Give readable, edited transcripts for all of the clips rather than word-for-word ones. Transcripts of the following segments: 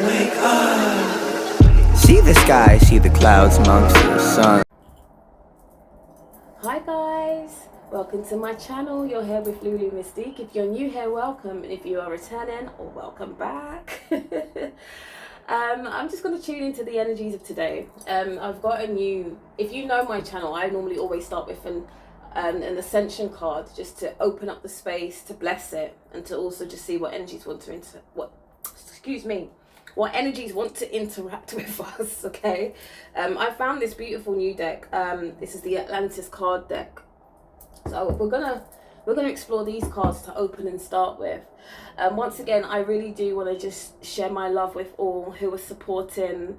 See the sky, see the clouds amongst the sun. Hi guys, welcome to my channel. You're here with Lulu Mystique. If you're new here, welcome, and if you are returning, or welcome back. I'm just going to tune into the energies of today. I've got a new, if you know my channel, I normally always start with an ascension card, just to open up the space, to bless it, and to also just see what energies want to what energies want to interact with us. Okay, I found this beautiful new deck. This is the Atlantis card deck. So we're gonna explore these cards to open and start with. Once again, I really do want to just share my love with all who are supporting,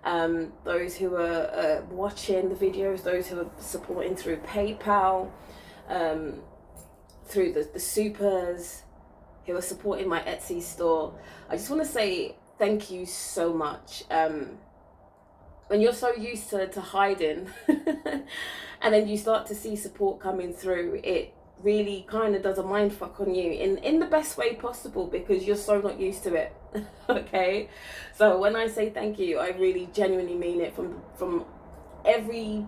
those who are watching the videos, those who are supporting through PayPal, through the supers, who are supporting my Etsy store. I just want to say thank you so much. When you're so used to hiding and then you start to see support coming through, it really kind of does a mind fuck on you in the best way possible, because you're so not used to it. Okay, so when I say thank you, I really genuinely mean it from every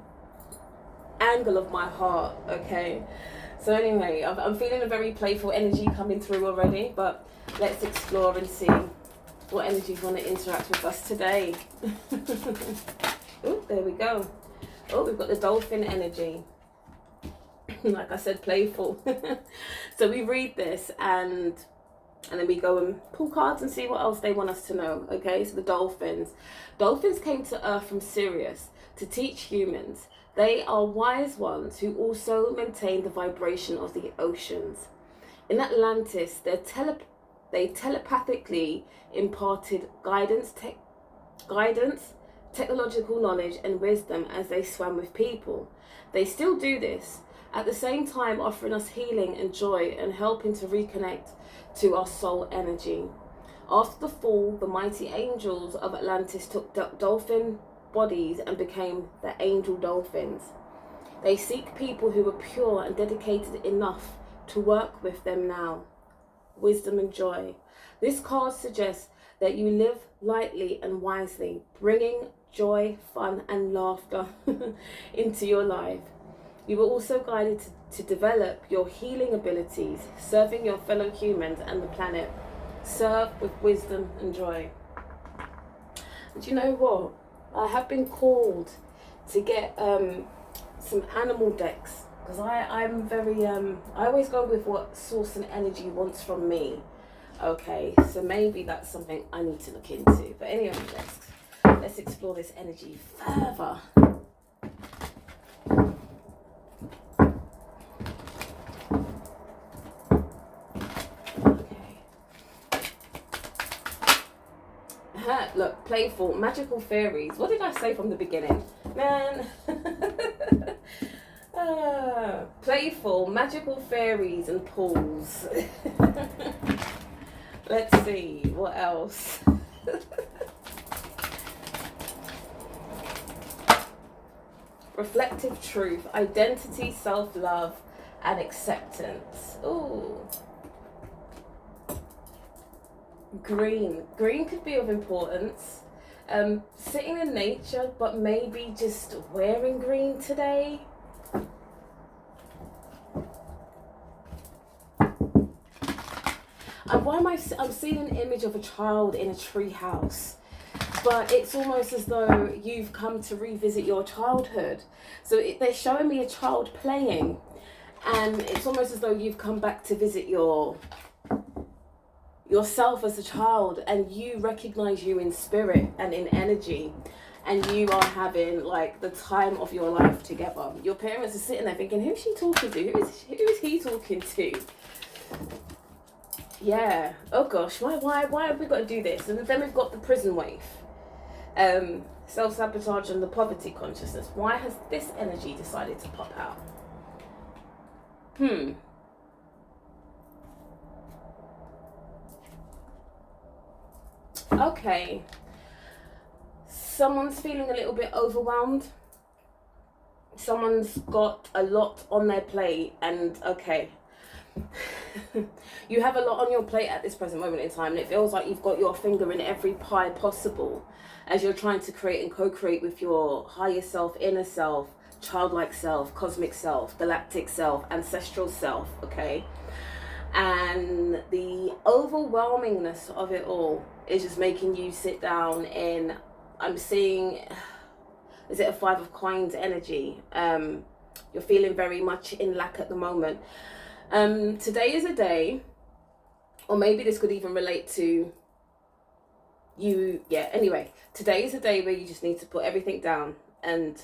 angle of my heart. Okay, so anyway, I'm feeling a very playful energy coming through already, but let's explore and see what energies want to interact with us today. Oh, there we go. Oh, we've got the Dolphin energy. Like I said, playful. So we read this and then we go and pull cards and see what else they want us to know. Okay, so the Dolphins. Dolphins came to Earth from Sirius to teach humans. They are wise ones who also maintain the vibration of the oceans. In Atlantis, they telepathically imparted guidance, technological knowledge and wisdom as they swam with people. They still do this, at the same time offering us healing and joy and helping to reconnect to our soul energy. After the fall, the mighty angels of Atlantis took dolphin bodies and became the angel dolphins. They seek people who are pure and dedicated enough to work with them now. Wisdom and joy. This card suggests that you live lightly and wisely, bringing joy, fun and laughter into your life. You were also guided to develop your healing abilities, serving your fellow humans and the planet. Serve with wisdom and joy. And you know what? I have been called to get some animal decks, because I'm very I always go with what source and energy wants from me. Okay, so maybe that's something I need to look into. But anyway, let's explore this energy further. Okay. Look, playful, magical fairies. What did I say from the beginning? Man. Playful, magical fairies and pools. Let's see, what else? Reflective truth, identity, self-love, and acceptance. Ooh. Green. Green could be of importance. Sitting in nature, but maybe just wearing green today. I'm seeing an image of a child in a tree house, but it's almost as though you've come to revisit your childhood. So they're showing me a child playing, and it's almost as though you've come back to visit yourself as a child, and you recognize you in spirit and in energy, and you are having like the time of your life together. Your parents are sitting there thinking, who's she talking to? Who is he talking to? Yeah. Oh gosh, why have we got to do this? And then we've got the prison wave, self-sabotage and the poverty consciousness. Why has this energy decided to pop out? Okay. Someone's feeling a little bit overwhelmed. Someone's got a lot on their plate, and okay. you have a lot on your plate at this present moment in time, and it feels like you've got your finger in every pie possible as you're trying to create and co-create with your higher self, inner self, childlike self, cosmic self, galactic self, ancestral self, okay? And the overwhelmingness of it all is just making you sit down in, I'm seeing, is it a 5 of coins energy? You're feeling very much in lack at the moment. Today is a day, or maybe this could even relate to you. Yeah, anyway, today is a day where you just need to put everything down and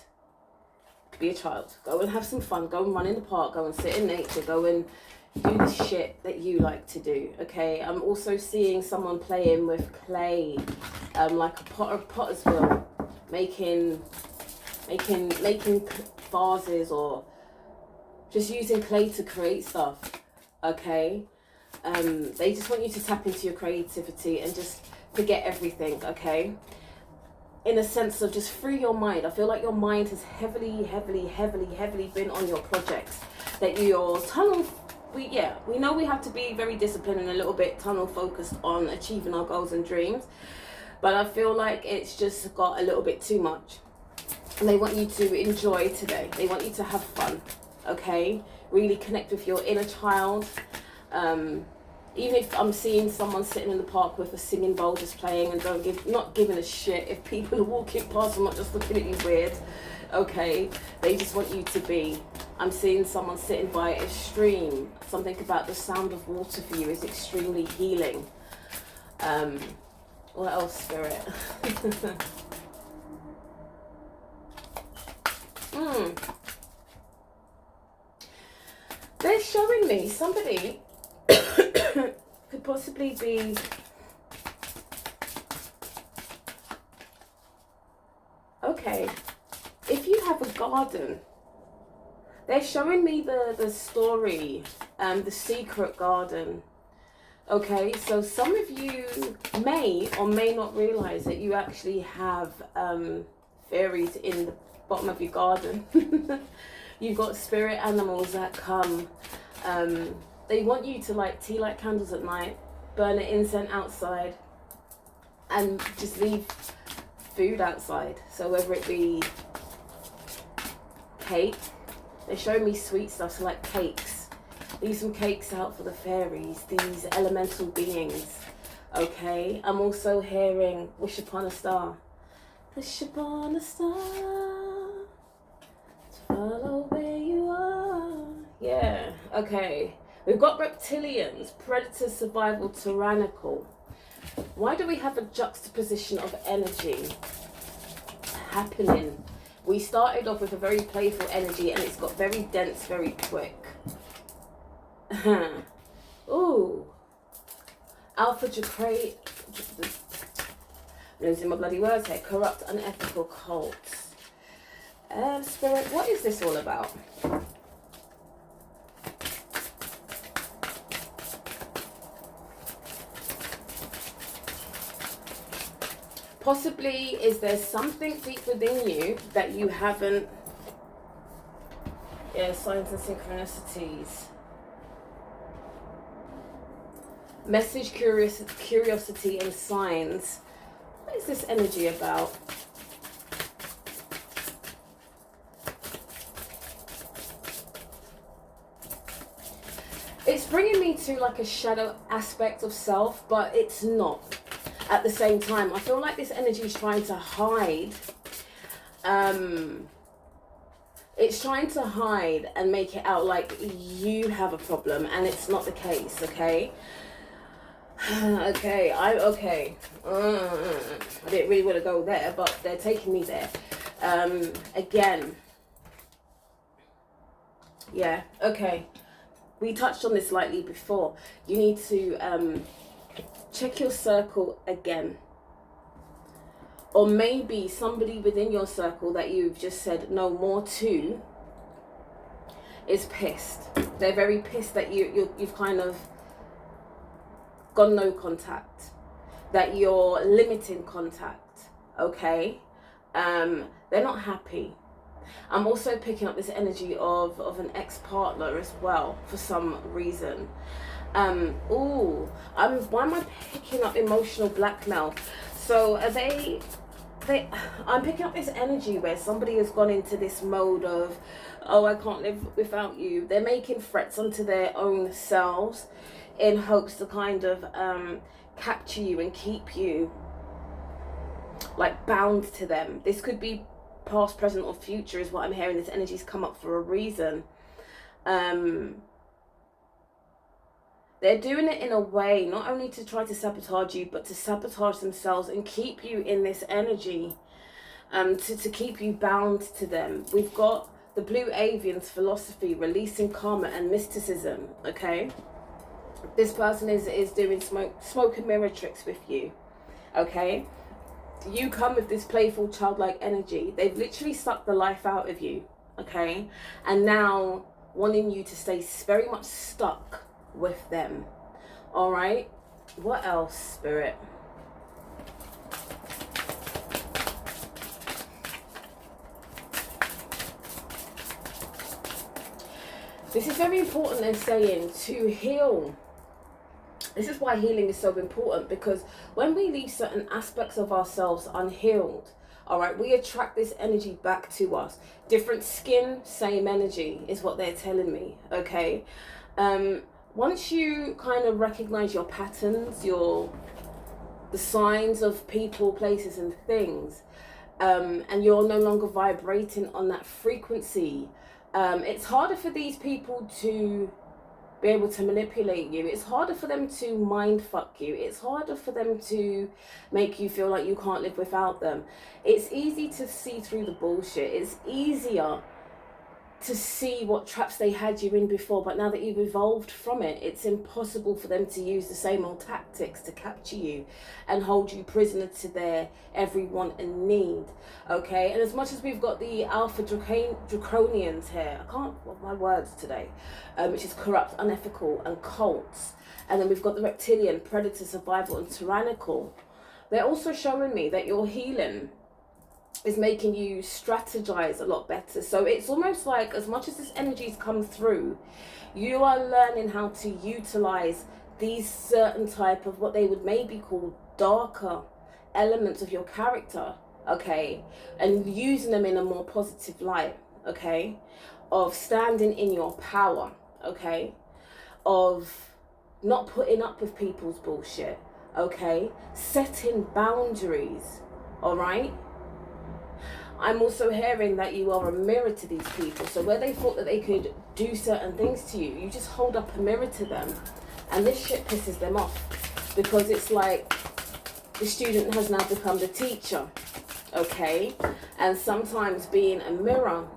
be a child. Go and have some fun. Go and run in the park. Go and sit in nature. Go and do the shit that you like to do, okay? I'm also seeing someone playing with clay, like a potter's wheel, making vases, or just using clay to create stuff, okay? They just want you to tap into your creativity and just forget everything, okay? In a sense of just free your mind. I feel like your mind has heavily been on your projects, that you're we know we have to be very disciplined and a little bit tunnel focused on achieving our goals and dreams, but I feel like it's just got a little bit too much. And they want you to enjoy today. They want you to have fun, okay? Really connect with your inner child. Even if I'm seeing someone sitting in the park with a singing bowl just playing and not giving a shit if people are walking past and not just looking at you weird, okay? They just want you to be. I'm seeing someone sitting by a stream. Something about the sound of water for you is extremely healing. What else, Spirit? They're showing me somebody could possibly be okay. If you have a garden, they're showing me the story, the secret garden. Okay, so some of you may or may not realize that you actually have fairies in the bottom of your garden. You've got spirit animals that come. They want you to light tea light candles at night, burn an incense outside, and just leave food outside. So whether it be cake, they're showing me sweet stuff, so like cakes. Leave some cakes out for the fairies, these elemental beings. Okay, I'm also hearing wish upon a star. Wish upon a star to follow where you are. Yeah, okay. We've got reptilians, predator, survival, tyrannical. Why do we have a juxtaposition of energy happening? We started off with a very playful energy and it's got very dense very quick. Ooh. Alpha Jacray. Losing my bloody words here. Corrupt, unethical cults. Spirit, what is this all about? Possibly, is there something deep within you that you haven't... Yeah, signs and synchronicities. Message, curiosity and signs. What is this energy about? It's bringing me to like a shadow aspect of self, but it's not. At the same time, I feel like this energy is trying to hide. It's trying to hide and make it out like you have a problem, and it's not the case, okay? Okay. I didn't really want to go there, but they're taking me there. Again. Yeah, okay. We touched on this slightly before. You need to check your circle again. Or maybe somebody within your circle that you've just said no more to is pissed. They're very pissed that you've kind of got no contact, that you're limiting contact, okay? They're not happy. I'm also picking up this energy of an ex-partner as well for some reason. Why am I picking up emotional blackmail? So I'm picking up this energy where somebody has gone into this mode of, oh, I can't live without you. They're making threats onto their own selves in hopes to kind of capture you and keep you like bound to them. This could be past, present, or future is what I'm hearing. This energy's come up for a reason. They're doing it in a way not only to try to sabotage you, but to sabotage themselves and keep you in this energy, to keep you bound to them. We've got the Blue Avian's philosophy, releasing karma and mysticism, okay? This person is doing smoke and mirror tricks with you, okay? You come with this playful, childlike energy. They've literally sucked the life out of you, okay? And now wanting you to stay very much stuck with them. All right, what else, Spirit? This is very important. They're saying to heal. This is why healing is so important, because when we leave certain aspects of ourselves unhealed, all right, we attract this energy back to us. Different skin, same energy is what they're telling me, okay? Once you kind of recognize your patterns, the signs of people, places, and things, and you're no longer vibrating on that frequency, it's harder for these people to be able to manipulate you. It's harder for them to mind fuck you. It's harder for them to make you feel like you can't live without them. It's easy to see through the bullshit. It's easier to see what traps they had you in before, but now that you've evolved from it, it's impossible for them to use the same old tactics to capture you and hold you prisoner to their every want and need, okay? And as much as we've got the alpha draconians here, I can't, well, my words today, which is corrupt, unethical, and cults, and then we've got the reptilian, predator, survival, and tyrannical. They're also showing me that your healing is making you strategize a lot better. So it's almost like, as much as this energy's come through, you are learning how to utilize these certain type of what they would maybe call darker elements of your character, okay, and using them in a more positive light, okay, of standing in your power, okay, of not putting up with people's bullshit, okay, setting boundaries, all right? I'm also hearing that you are a mirror to these people. So where they thought that they could do certain things to you, you just hold up a mirror to them. And this shit pisses them off, because it's like the student has now become the teacher, okay? And sometimes being a mirror,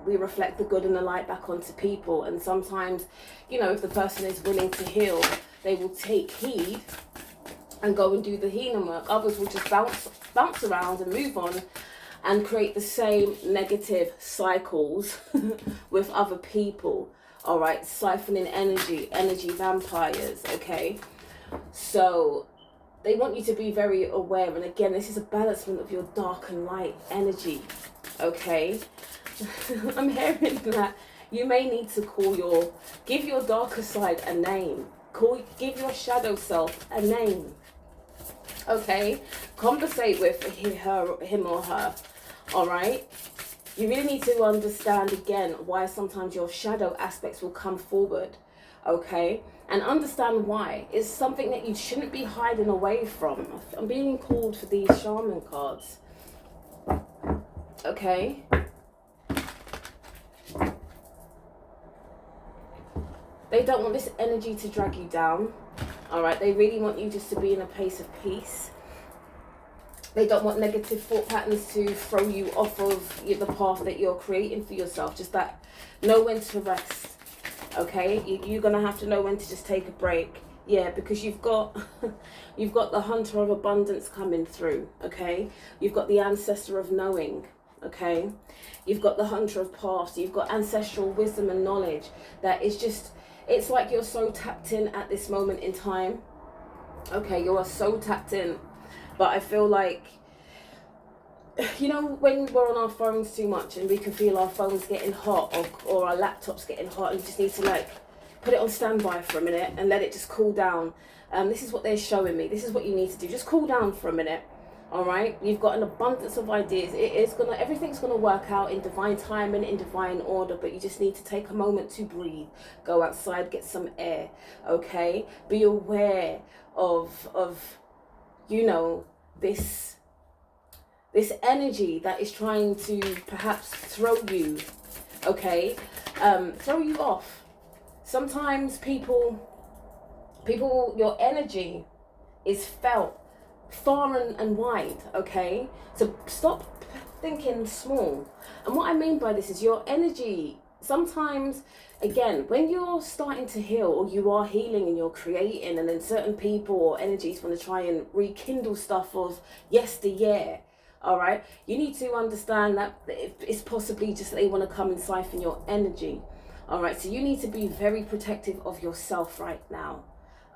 we reflect the good and the light back onto people. And sometimes, you know, if the person is willing to heal, they will take heed and go and do the healing work. Others will just bounce around and move on and create the same negative cycles with other people, all right? Siphoning energy vampires, okay? So they want you to be very aware. And again, this is a balancement of your dark and light energy, okay? I'm hearing that you may need to give your darker side a name. Give your shadow self a name. Okay, conversate with him or her, all right? You really need to understand again why sometimes your shadow aspects will come forward, okay? And understand why. It's something that you shouldn't be hiding away from. I'm being called for these shaman cards, okay? They don't want this energy to drag you down. All right, they really want you just to be in a place of peace. They don't want negative thought patterns to throw you off of the path that you're creating for yourself. Just that, know when to rest, okay? You're going to have to know when to just take a break. Yeah, because you've got the hunter of abundance coming through, okay? You've got the ancestor of knowing, okay? You've got the hunter of past. You've got ancestral wisdom and knowledge that is just... It's like you're so tapped in at this moment in time. Okay, you are so tapped in. But I feel like, you know, when we're on our phones too much and we can feel our phones getting hot or our laptops getting hot, and you just need to like put it on standby for a minute and let it just cool down. This is what they're showing me. This is what you need to do. Just cool down for a minute. All right, you've got an abundance of ideas. Everything's gonna work out in divine time and in divine order, but you just need to take a moment to breathe. Go outside, get some air, okay? Be aware of you know, this energy that is trying to perhaps throw you, okay? Throw you off. Sometimes people, your energy is felt far and wide, okay? So stop thinking small. And what I mean by this is your energy, sometimes, again, when you're starting to heal or you are healing and you're creating, and then certain people or energies want to try and rekindle stuff of yesteryear, all right? You need to understand that it's possibly just that they want to come and siphon your energy, all right? So you need to be very protective of yourself right now,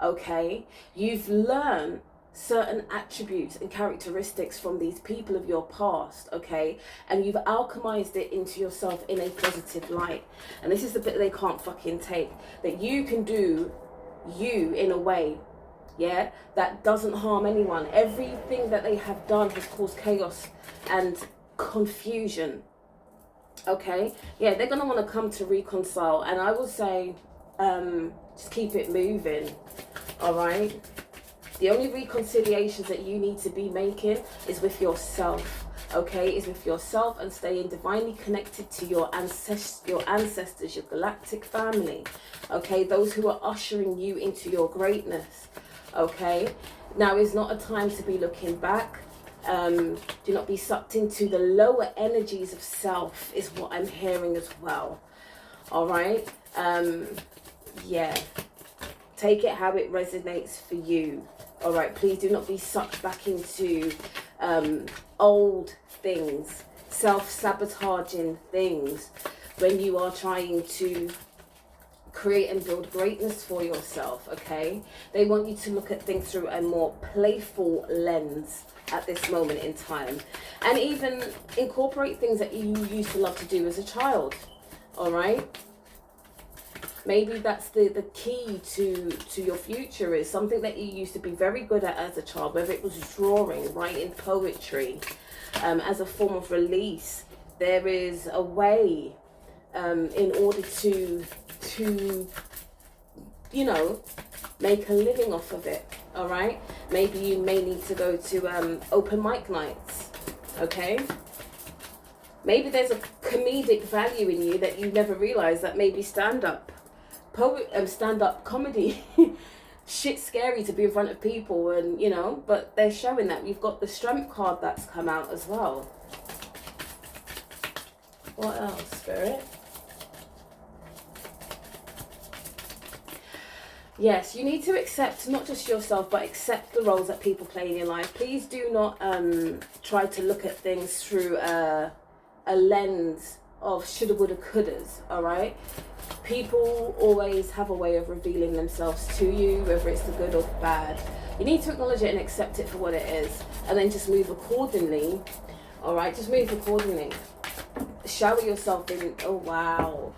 okay? You've learned certain attributes and characteristics from these people of your past, okay, and you've alchemized it into yourself in a positive light. And this is the bit they can't fucking take, that you can do you in a way, yeah, that doesn't harm anyone. Everything that they have done has caused chaos and confusion, okay? Yeah, they're gonna want to come to reconcile, and I will say just keep it moving, all right? The only reconciliations that you need to be making is with yourself, okay? Is with yourself and staying divinely connected to your ancestors, your galactic family, okay? Those who are ushering you into your greatness, okay? Now is not a time to be looking back. Do not be sucked into the lower energies of self, is what I'm hearing as well, all right? Yeah, take it how it resonates for you. All right, please do not be sucked back into old things, self-sabotaging things when you are trying to create and build greatness for yourself, okay? They want you to look at things through a more playful lens at this moment in time, and even incorporate things that you used to love to do as a child, all right? Maybe that's the key to your future, is something that you used to be very good at as a child, whether it was drawing, writing poetry, as a form of release. There is a way in order to you know, make a living off of it, all right? Maybe you may need to go to open mic nights, okay? Maybe there's a comedic value in you that you never realized, that maybe stand-up comedy shit's scary to be in front of people, and you know, but they're showing that. You've got the strength card that's come out as well. What else, Spirit? Yes, you need to accept not just yourself, but accept the roles that people play in your life. Please do not try to look at things through a lens of shoulda, woulda, couldas, all right? People always have a way of revealing themselves to you, whether it's the good or the bad. You need to acknowledge it and accept it for what it is, and then just move accordingly, all right? Just move accordingly. Shower yourself in, oh wow,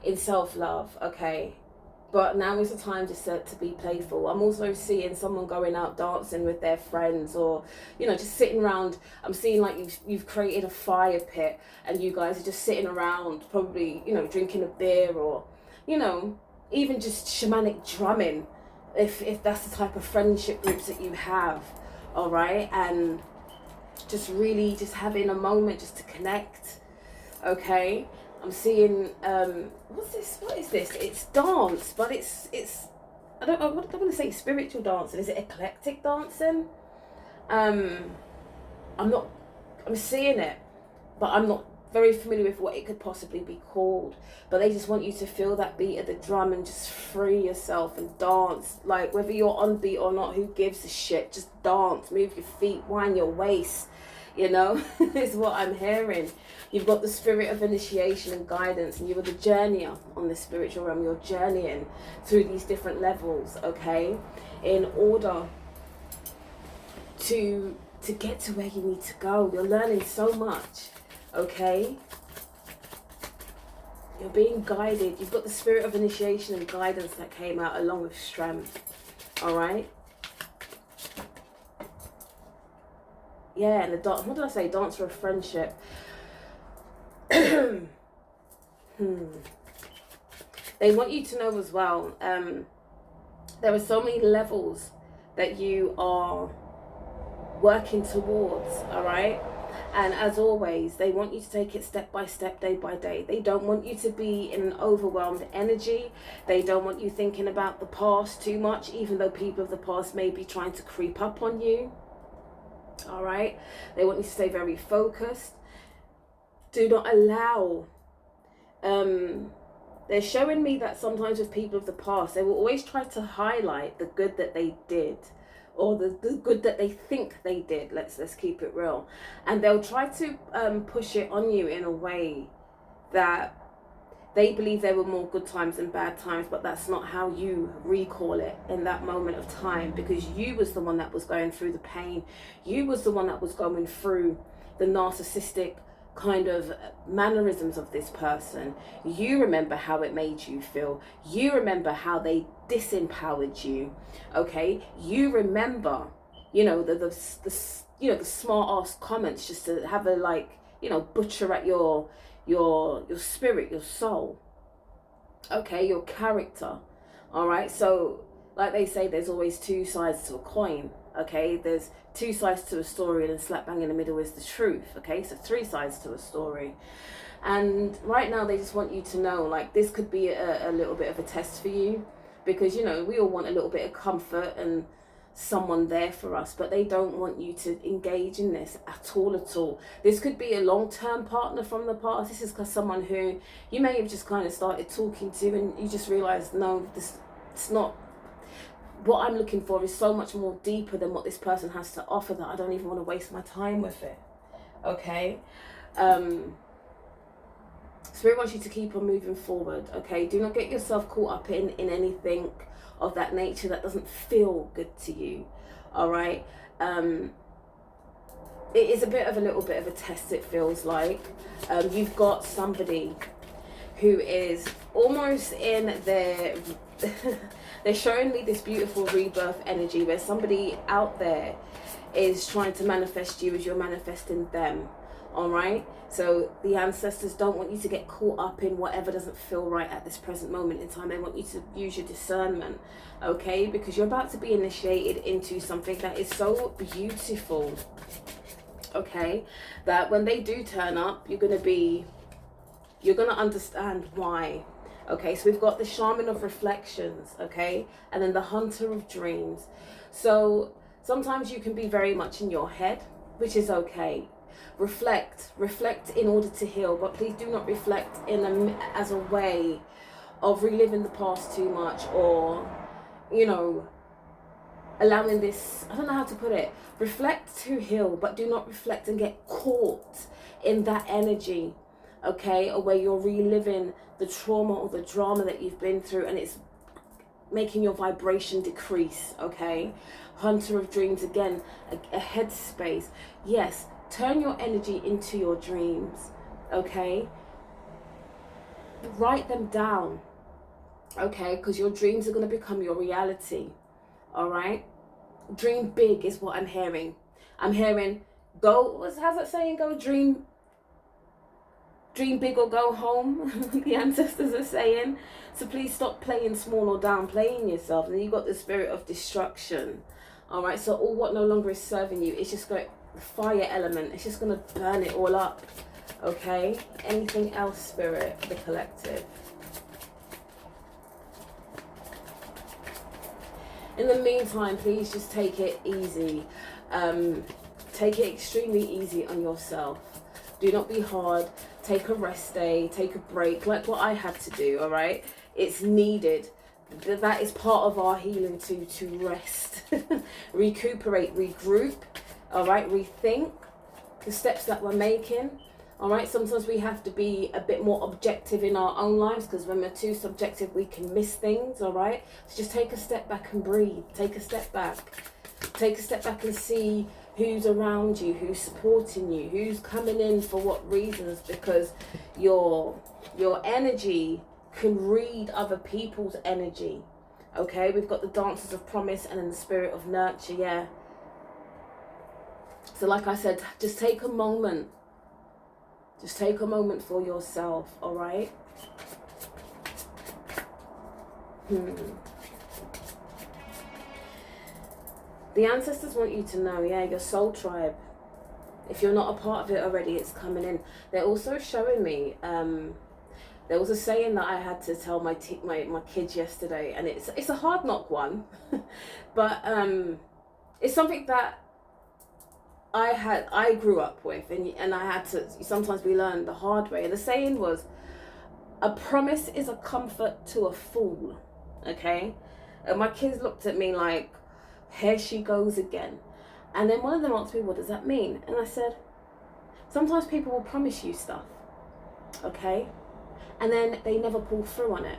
in self-love, okay? But now is the time just to be playful. I'm also seeing someone going out dancing with their friends, or, you know, just sitting around. I'm seeing like you've created a fire pit and you guys are just sitting around, probably, you know, drinking a beer, or, you know, even just shamanic drumming, if that's the type of friendship groups that you have, all right? And just really just having a moment just to connect, okay? I'm seeing, what's this? What is this? It's dance, but it's I don't want to say spiritual dancing. Is it eclectic dancing? I'm seeing it, but I'm not very familiar with what it could possibly be called. But they just want you to feel that beat of the drum and just free yourself and dance. Like, whether you're on beat or not, who gives a shit? Just dance, move your feet, wind your waist, you know? Is what I'm hearing. You've got the spirit of initiation and guidance, and you're the journeyer on this spiritual realm. You're journeying through these different levels, okay, in order to get to where you need to go. You're learning so much, okay? You're being guided. You've got the spirit of initiation and guidance that came out along with strength. All right. Yeah, and the what did I say? Dancer of friendship. They want you to know as well, there are so many levels that you are working towards, all right? And as always, they want you to take it step by step, day by day. They don't want you to be in an overwhelmed energy. They don't want you thinking about the past too much, even though people of the past may be trying to creep up on you, all right? They want you to stay very focused. Do not allow... they're showing me that sometimes with people of the past, they will always try to highlight the good that they did, or the good that they think they did. Let's keep it real. And they'll try to push it on you in a way that they believe there were more good times than bad times, but that's not how you recall it in that moment of time, because you was the one that was going through the pain. You was the one that was going through the narcissistic kind of mannerisms of this person. You remember how it made you feel. You remember how they disempowered you. Okay, you remember, you know, the smart ass comments just to have a, like, you know, butcher at your spirit, your soul. Okay, your character. All right, so like they say, there's always two sides to a coin. Okay, there's two sides to a story, and slap bang in the middle is the truth. Okay, so three sides to a story. And right now they just want you to know, like, this could be a little bit of a test for you, because, you know, we all want a little bit of comfort and someone there for us, but they don't want you to engage in this at all. This could be a long-term partner from the past. This is someone who you may have just kind of started talking to, and you just realize, no, it's not what I'm looking for. Is so much more deeper than what this person has to offer, that I don't even want to waste my time with it. Okay, Spirit wants you to keep on moving forward. Okay, do not get yourself caught up in anything of that nature that doesn't feel good to you. All right, it is a little bit of a test, it feels like. You've got somebody who is almost in their they're showing me this beautiful rebirth energy, where somebody out there is trying to manifest you as you're manifesting them. All right, so the ancestors don't want you to get caught up in whatever doesn't feel right at this present moment in time. They want you to use your discernment, okay, because you're about to be initiated into something that is so beautiful, okay, that when they do turn up, you're going to understand why. Okay, so we've got the Shaman of Reflections, okay, and then the Hunter of Dreams. So sometimes you can be very much in your head, which is okay. Reflect in order to heal, but please do not reflect as a way of reliving the past too much, or, you know, allowing this, I don't know how to put it. Reflect to heal, but do not reflect and get caught in that energy, okay, or where you're reliving the trauma or the drama that you've been through, and it's making your vibration decrease. Okay, Hunter of Dreams, again, a headspace. Yes, turn your energy into your dreams. Okay, write them down, okay, because your dreams are going to become your reality. All right, dream big is what I'm hearing. I'm hearing how's that saying go? Dream big or go home, the ancestors are saying. So please stop playing small or downplaying yourself. And then you've got the spirit of destruction. All right, so all what no longer is serving you, it's just got the fire element. It's just going to burn it all up. Okay, anything else, Spirit, the collective? In the meantime, please just take it easy. Take it extremely easy on yourself. Do not be hard. Take a rest day, take a break, like what I had to do, all right? It's needed. That is part of our healing, to rest, recuperate, regroup, all right? Rethink the steps that we're making, all right? Sometimes we have to be a bit more objective in our own lives, because when we're too subjective, we can miss things, all right? So just take a step back and breathe. Take a step back. Take a step back and see who's around you, who's supporting you, who's coming in for what reasons, because your energy can read other people's energy. Okay, we've got the dancers of promise and then the spirit of nurture. Yeah. So like I said, just take a moment. Just take a moment for yourself, all right? The ancestors want you to know, yeah, your soul tribe. If you're not a part of it already, it's coming in. They're also showing me, there was a saying that I had to tell my kids yesterday, and it's a hard knock one, but it's something that I grew up with, and I had to, sometimes we learn the hard way. And the saying was, a promise is a comfort to a fool. Okay? And my kids looked at me like, here she goes again. And then one of them asked me, what does that mean? And I said, sometimes people will promise you stuff, okay? And then they never pull through on it.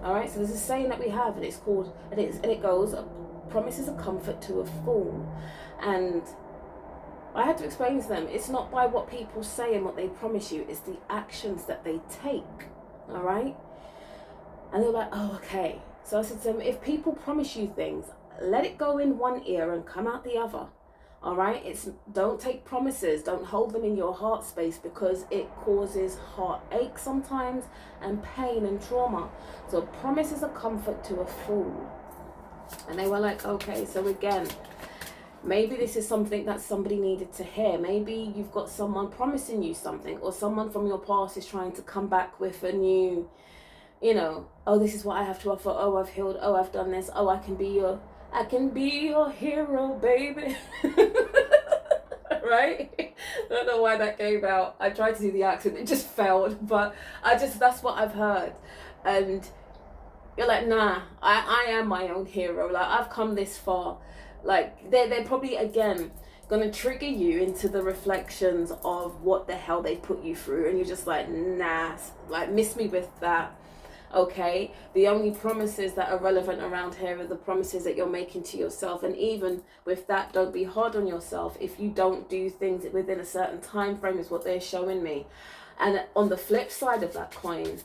All right, so there's a saying that we have, and it's called, and it goes, a promise is a comfort to a fool. And I had to explain to them, it's not by what people say and what they promise you, it's the actions that they take, all right? And they were like, oh, okay. So I said to them, if people promise you things, let it go in one ear and come out the other, all right? Don't take promises, don't hold them in your heart space, because it causes heartache sometimes and pain and trauma. So a promise is a comfort to a fool. And they were like, okay, so again, maybe this is something that somebody needed to hear. Maybe you've got someone promising you something, or someone from your past is trying to come back with a new, you know, oh, this is what I have to offer. Oh, I've healed. Oh, I've done this. Oh, I can be your hero, baby. Right? I don't know why that came out. I tried to do the accent, it just failed. But that's what I've heard. And you're like, nah, I am my own hero. Like, I've come this far. Like, they're probably, again, gonna trigger you into the reflections of what the hell they put you through. And you're just like, nah, like, miss me with that. Okay, the only promises that are relevant around here are the promises that you're making to yourself. And even with that, don't be hard on yourself if you don't do things within a certain time frame, is what they're showing me. And on the flip side of that coin,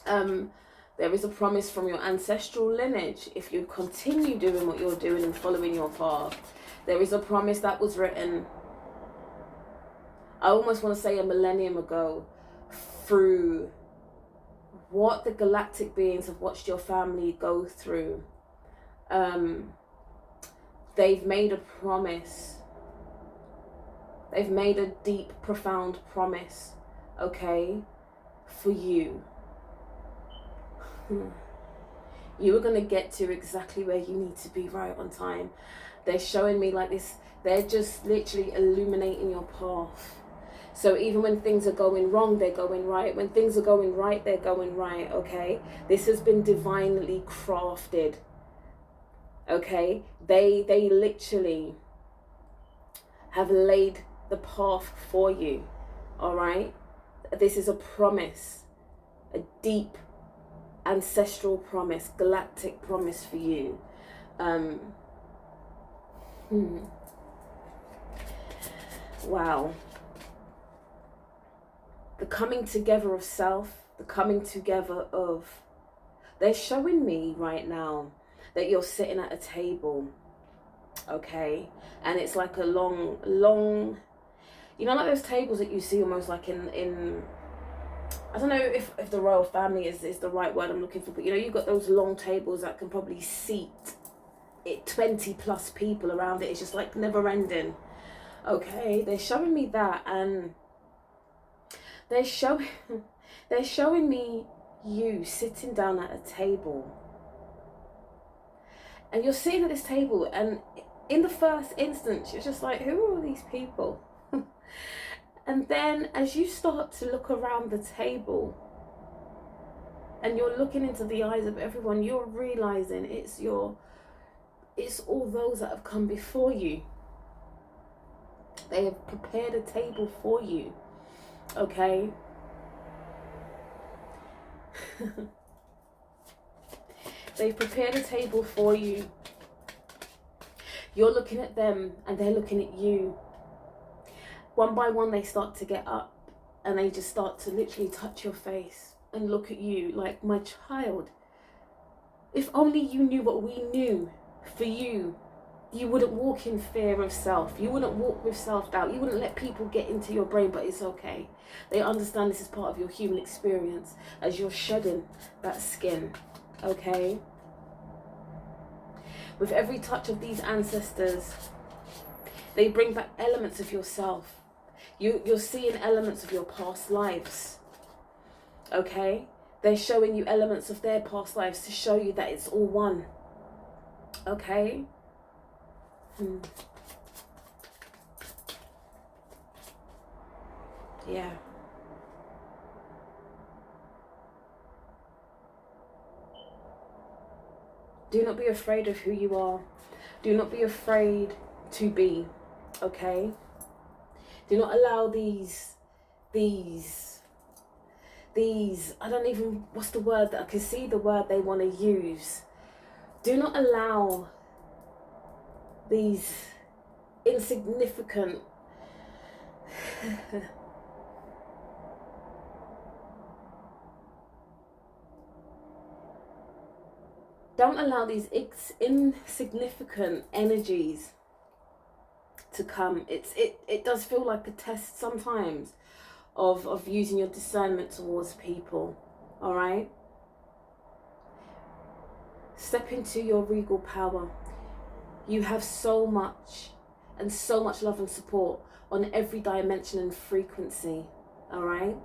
there is a promise from your ancestral lineage. If you continue doing what you're doing and following your path, there is a promise that was written, I almost want to say a millennium ago, through what the galactic beings have watched your family go through. They've made a promise. They've made a deep, profound promise, okay, for you. You are going to get to exactly where you need to be right on time. They're showing me like this. They're just literally illuminating your path. So even when things are going wrong, they're going right. When things are going right, they're going right, okay? This has been divinely crafted, okay? They literally have laid the path for you, all right? This is a promise, a deep ancestral promise, galactic promise for you. Wow. The coming together of self, the coming together of, they're showing me right now that you're sitting at a table, okay? And it's like a long, you know, like those tables that you see almost like in I don't know if the royal family is the right word I'm looking for, but you know, you've got those long tables that can probably seat 20 plus people around it. It's just like never ending, okay? They're showing me that, and they're showing me you sitting down at a table, and you're sitting at this table, and in the first instance you're just like, who are all these people? And then as you start to look around the table and you're looking into the eyes of everyone, you're realizing it's all those that have come before you. They have prepared a table for you, okay? They've prepared a table for you. You're looking at them and they're looking at you. One by one they start to get up and they just start to literally touch your face and look at you like, my child, if only you knew what we knew for you, you wouldn't walk in fear of self. You wouldn't walk with self-doubt. You wouldn't let people get into your brain, but it's okay. They understand this is part of your human experience as you're shedding that skin, okay? With every touch of these ancestors, they bring back elements of yourself. You're seeing elements of your past lives, okay? They're showing you elements of their past lives to show you that it's all one, okay? Yeah. Do not be afraid of who you are. Do not be afraid to be, okay? Do not allow these, I don't even, what's the word that I can see the word they want to use. Do not allow these insignificant don't allow these insignificant energies to come. It does feel like a test sometimes of using your discernment towards people, all right? Step into your regal power. You have so much and so much love and support on every dimension and frequency, all right?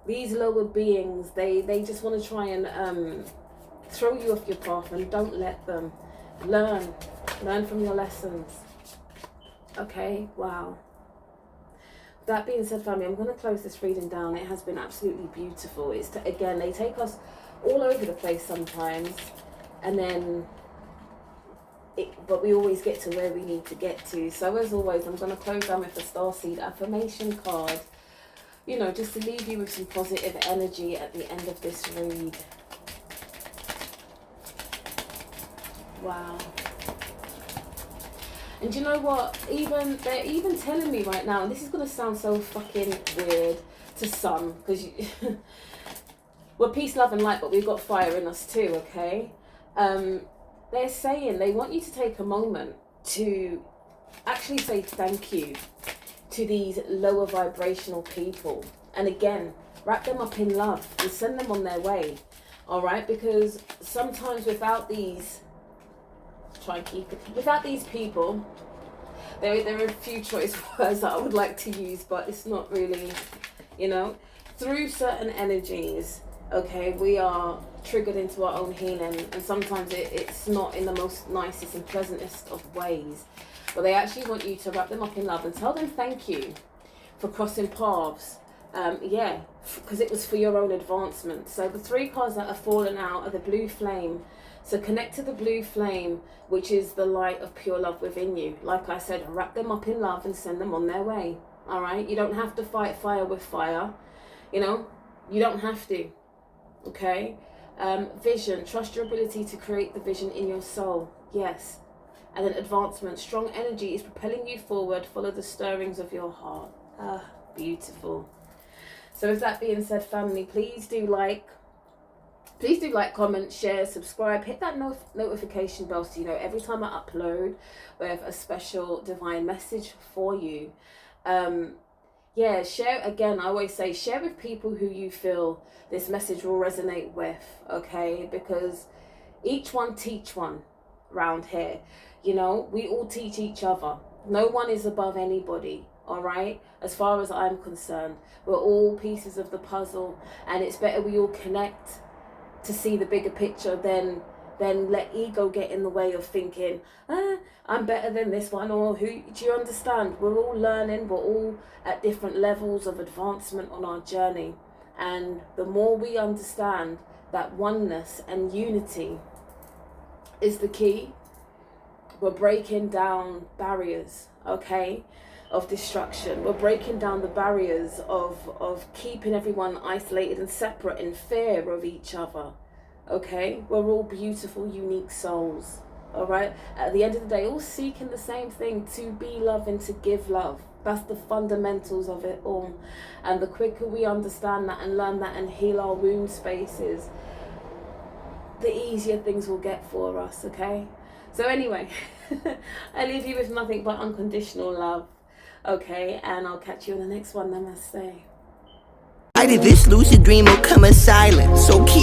These lower beings, they just want to try and throw you off your path, and don't let them. Learn from your lessons, okay? Wow. That being said, family, I'm going to close this reading down. It has been absolutely beautiful. Again, they take us all over the place sometimes, and then but we always get to where we need to get to. So as always, I'm going to close down with the Starseed affirmation card, you know, just to leave you with some positive energy at the end of this read. Wow. And you know what? They're even telling me right now, and this is going to sound so fucking weird to some, because we're peace, love and light, but we've got fire in us too, okay? They're saying they want you to take a moment to actually say thank you to these lower vibrational people. And again, wrap them up in love and send them on their way, all right? Because sometimes without these... without these people, there are a few choice words that I would like to use, but it's not really, you know, through certain energies, okay, we are triggered into our own healing, and sometimes it's not in the most nicest and pleasantest of ways, but they actually want you to wrap them up in love and tell them thank you for crossing paths, yeah, because it was for your own advancement. So the three cards that are falling out are the blue flame. So connect to the blue flame, which is the light of pure love within you. Like I said, wrap them up in love and send them on their way. All right? You don't have to fight fire with fire. You know, you don't have to. Okay? Vision. Trust your ability to create the vision in your soul. Yes. And then advancement. Strong energy is propelling you forward. Follow the stirrings of your heart. Ah, beautiful. So with that being said, family, please do like, comment, share, subscribe, hit that notification bell so you know every time I upload we have a special divine message for you. Yeah, share, again, I always say share with people who you feel this message will resonate with, okay? Because each one teach one round here. You know, we all teach each other. No one is above anybody, all right? As far as I'm concerned, we're all pieces of the puzzle, and it's better we all connect to see the bigger picture than let ego get in the way of thinking, I'm better than this one, or who. Do you understand? We're all learning, we're all at different levels of advancement on our journey, and the more we understand that oneness and unity is the key, we're breaking down barriers, okay, of destruction. We're breaking down the barriers of keeping everyone isolated and separate in fear of each other, okay? We're all beautiful, unique souls, All right, at the end of the day, all seeking the same thing, to be love and to give love. That's the fundamentals of it all. And the quicker we understand that and learn that and heal our wound spaces, the easier things will get for us, okay? So anyway, I leave you with nothing but unconditional love, okay? And I'll catch you in the next one. Namaste. This lucid dream will come as silence, so keep